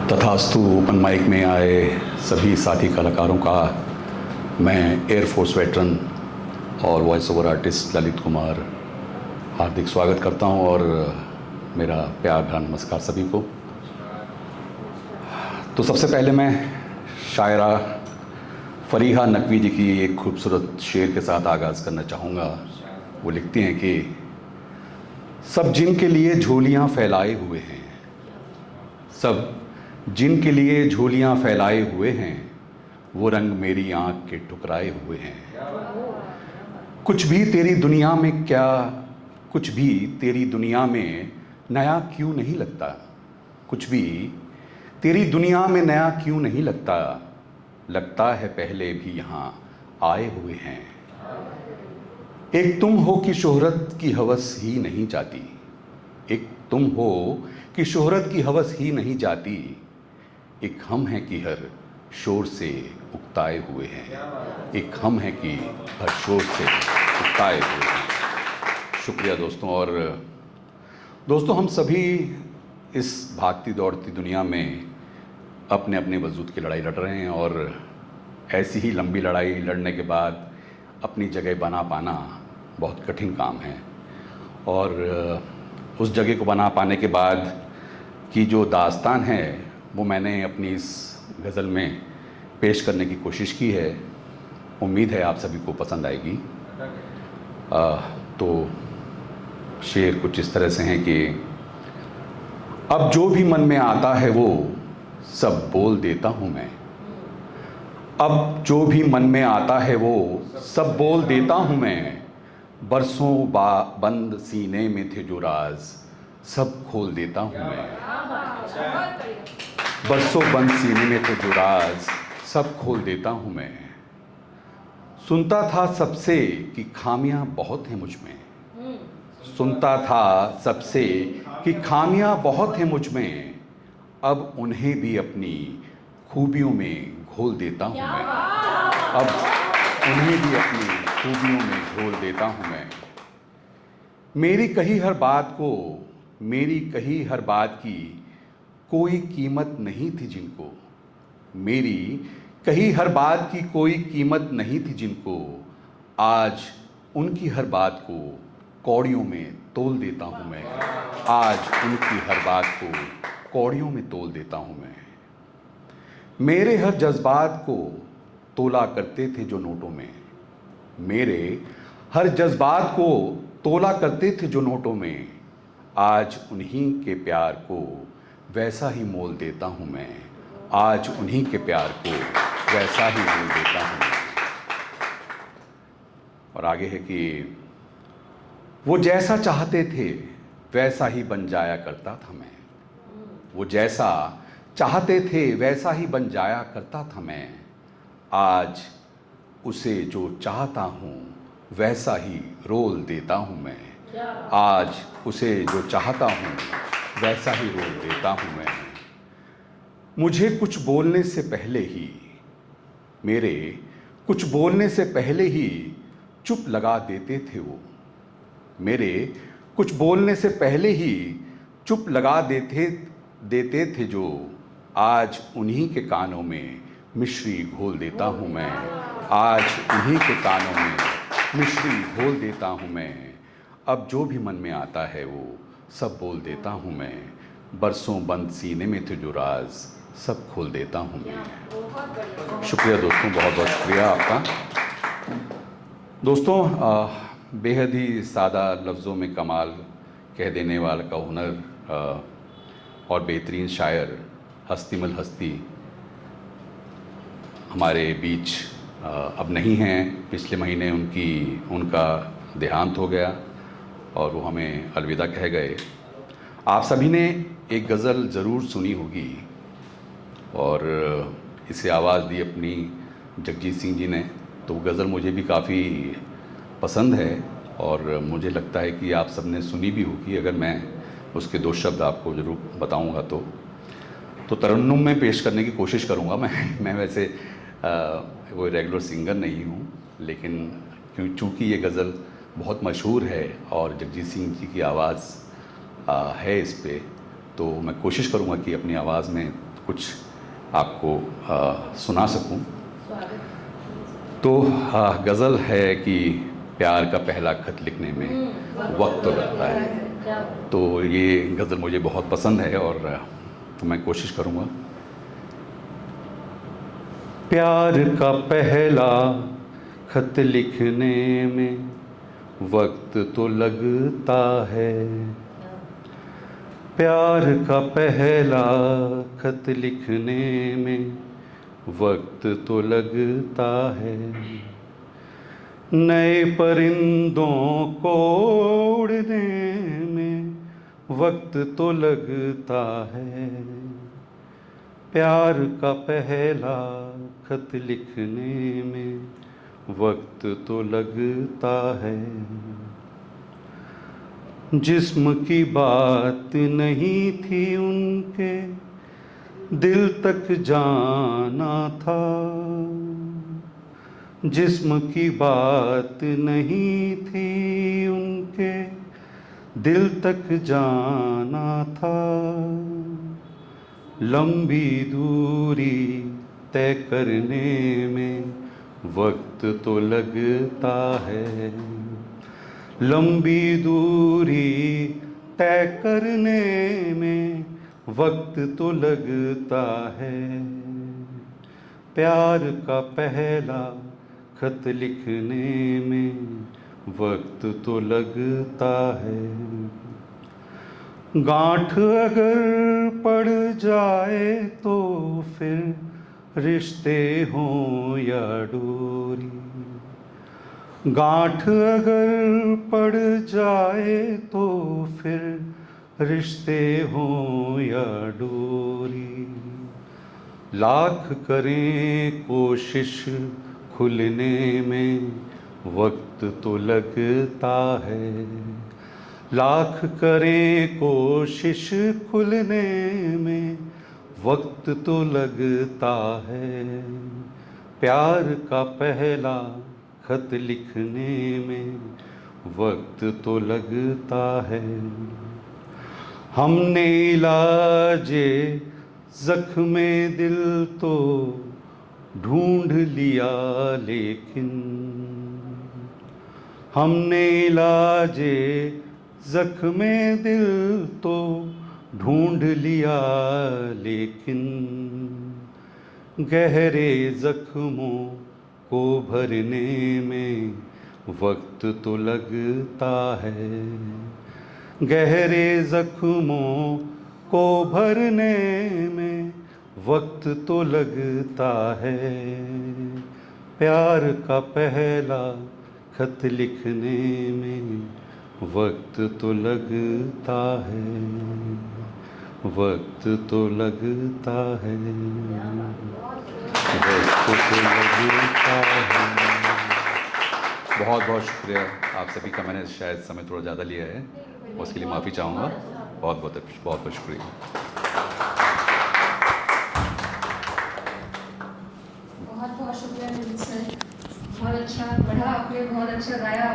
तथास्तु open mic में आए सभी साथी कलाकारों का मैं एयरफोर्स वेटरन और voice over artist Lalit Kumar हार्दिक स्वागत करता हूं और मेरा प्यार भरा नमस्कार सभी को। तो सबसे पहले मैं शायरा फरीहा नकवी जी की एक खूबसूरत शेर के साथ आगाज़ करना चाहूँगा। वो लिखती हैं कि सब जिनके लिए झोलियाँ फैलाए हुए हैं, सब जिनके लिए झोलियाँ फैलाए हुए हैं, वो रंग मेरी आँख के ठुकराए हुए हैं। कुछ भी तेरी दुनिया में क्या, कुछ भी तेरी दुनिया में नया क्यों नहीं लगता, कुछ भी तेरी दुनिया में नया क्यों नहीं लगता, लगता है पहले भी यहाँ आए हुए हैं। एक तुम हो कि शोहरत की हवस ही नहीं जाती, एक तुम हो कि शोहरत की हवस ही नहीं जाती, एक हम हैं कि हर शोर से उकताए हुए हैं, एक हम हैं कि हर शोर से उकताए हुए हैं। शुक्रिया दोस्तों। और दोस्तों, हम सभी इस भागती दौड़ती दुनिया में अपने अपने वजूद की लड़ाई लड़ रहे हैं और ऐसी ही लंबी लड़ाई लड़ने के बाद अपनी जगह बना पाना बहुत कठिन काम है। और उस जगह को बना पाने के बाद की जो दास्तान है वो मैंने अपनी इस गज़ल में पेश करने की कोशिश की है। उम्मीद है आप सभी को पसंद आएगी। तो शेर कुछ इस तरह से हैं कि अब जो भी मन में आता है वो सब बोल देता हूँ मैं, अब जो भी मन में आता है वो सब बोल देता हूँ मैं, बरसों बंद सीने में थे जो राज सब खोल देता हूँ मैं, बरसों बंद सीने में थे जो राज सब खोल देता हूँ मैं। सुनता था सबसे कि खामियां बहुत हैं मुझ में, सुनता था सबसे कि खामियां बहुत हैं मुझ में, अब उन्हें भी अपनी खूबियों में घोल देता हूँ मैं, अब उन्हें भी अपनी खूबियों में घोल देता हूँ मैं। मेरी कही हर बात को, मेरी कही हर बात की कोई कीमत नहीं थी जिनको, मेरी कही हर बात की कोई कीमत नहीं थी जिनको, आज उनकी हर बात को कौड़ियों में तोल देता हूँ मैं, आज उनकी हर बात को कौड़ियों में तोल देता हूँ मैं। मेरे हर जज्बात को तोला करते थे जो नोटों में, मेरे हर जज्बात को तोला करते थे जो नोटों में, आज उन्हीं के प्यार को वैसा ही मोल देता हूँ मैं, आज उन्हीं के प्यार को वैसा ही मोल देता हूँ मैं। और आगे है कि वो जैसा चाहते थे वैसा ही बन जाया करता था मैं, वो जैसा चाहते थे वैसा ही बन जाया करता था मैं, आज उसे जो चाहता हूँ वैसा ही रोल देता हूँ मैं, आज उसे जो चाहता हूँ वैसा ही रोल देता हूँ मैं। मुझे कुछ बोलने से पहले ही, मेरे कुछ बोलने से पहले ही चुप लगा देते थे वो, मेरे कुछ बोलने से पहले ही चुप लगा देते थे जो, आज उन्हीं के कानों में मिश्री घोल देता हूँ मैं, आज उन्हीं के कानों में मिश्री घोल देता हूँ मैं। अब जो भी मन में आता है वो सब बोल देता हूँ मैं, बरसों बंद सीने में थे जो राज सब खोल देता हूँ मैं। शुक्रिया दोस्तों, बहुत बहुत शुक्रिया आपका। दोस्तों, बेहद ही सादा लफ्ज़ों में कमाल कह देने वाला का हुनर और बेहतरीन शायर हस्तीमल हस्ती हमारे बीच अब नहीं हैं। पिछले महीने उनका देहांत हो गया और वो हमें अलविदा कह गए। आप सभी ने एक गज़ल ज़रूर सुनी होगी और इसे आवाज़ दी अपनी जगजीत सिंह जी ने। तो वो गज़ल मुझे भी काफ़ी पसंद है और मुझे लगता है कि आप सब ने सुनी भी होगी। अगर मैं उसके दो शब्द आपको ज़रूर बताऊंगा तो तरन्नुम में पेश करने की कोशिश करूंगा। मैं वैसे कोई रेगुलर सिंगर नहीं हूं, लेकिन चूँकि ये गज़ल बहुत मशहूर है और जगजीत सिंह जी की आवाज़ है इस पे, तो मैं कोशिश करूंगा कि अपनी आवाज़ में कुछ आपको सुना सकूं। तो गज़ल है कि प्यार का पहला खत लिखने में वक्त तो लगता है। तो ये गज़ल मुझे बहुत पसंद है और मैं कोशिश करूँगा। प्यार का पहला खत लिखने में वक्त तो लगता है। प्यार का पहला खत लिखने में वक्त तो लगता है। नए परिंदों को उड़ने में वक्त तो लगता है। प्यार का पहला खत लिखने में वक्त तो लगता है। जिस्म की बात नहीं थी उनके दिल तक जाना था। जिस्म की बात नहीं थी उनके दिल तक जाना था। लंबी दूरी तय करने में वक्त तो लगता है। लंबी दूरी तय करने में वक्त तो लगता है। प्यार का पहला खत लिखने में वक्त तो लगता है। गांठ अगर पड़ जाए तो फिर रिश्ते हों या डोरी। गांठ अगर पड़ जाए तो फिर रिश्ते हों या डोरी। लाख करें कोशिश खुलने में वक्त तो लगता है। लाख करें कोशिश खुलने में वक्त तो लगता है। प्यार का पहला खत लिखने में वक्त तो लगता है। हमने इलाजे ज़ख्मे दिल तो ढूंढ लिया लेकिन हमने इलाजे ज़ख्मे दिल तो ढूंढ लिया लेकिन गहरे ज़ख्मों को भरने में वक्त तो लगता है। गहरे ज़ख्मों को भरने में वक्त तो लगता है। प्यार का पहला खत लिखने में वक्त तो लगता है। वक्त तो लगता है। वक्त तो लगता है। बहुत बहुत शुक्रिया आप सभी का। मैंने शायद समय थोड़ा ज़्यादा लिया है, उसके लिए माफ़ी चाहूँगा। बहुत बहुत शुक्रिया। बहुत बहुत शुक्रिया सर। बहुत अच्छा पढ़ा आपने, बहुत अच्छा गाया।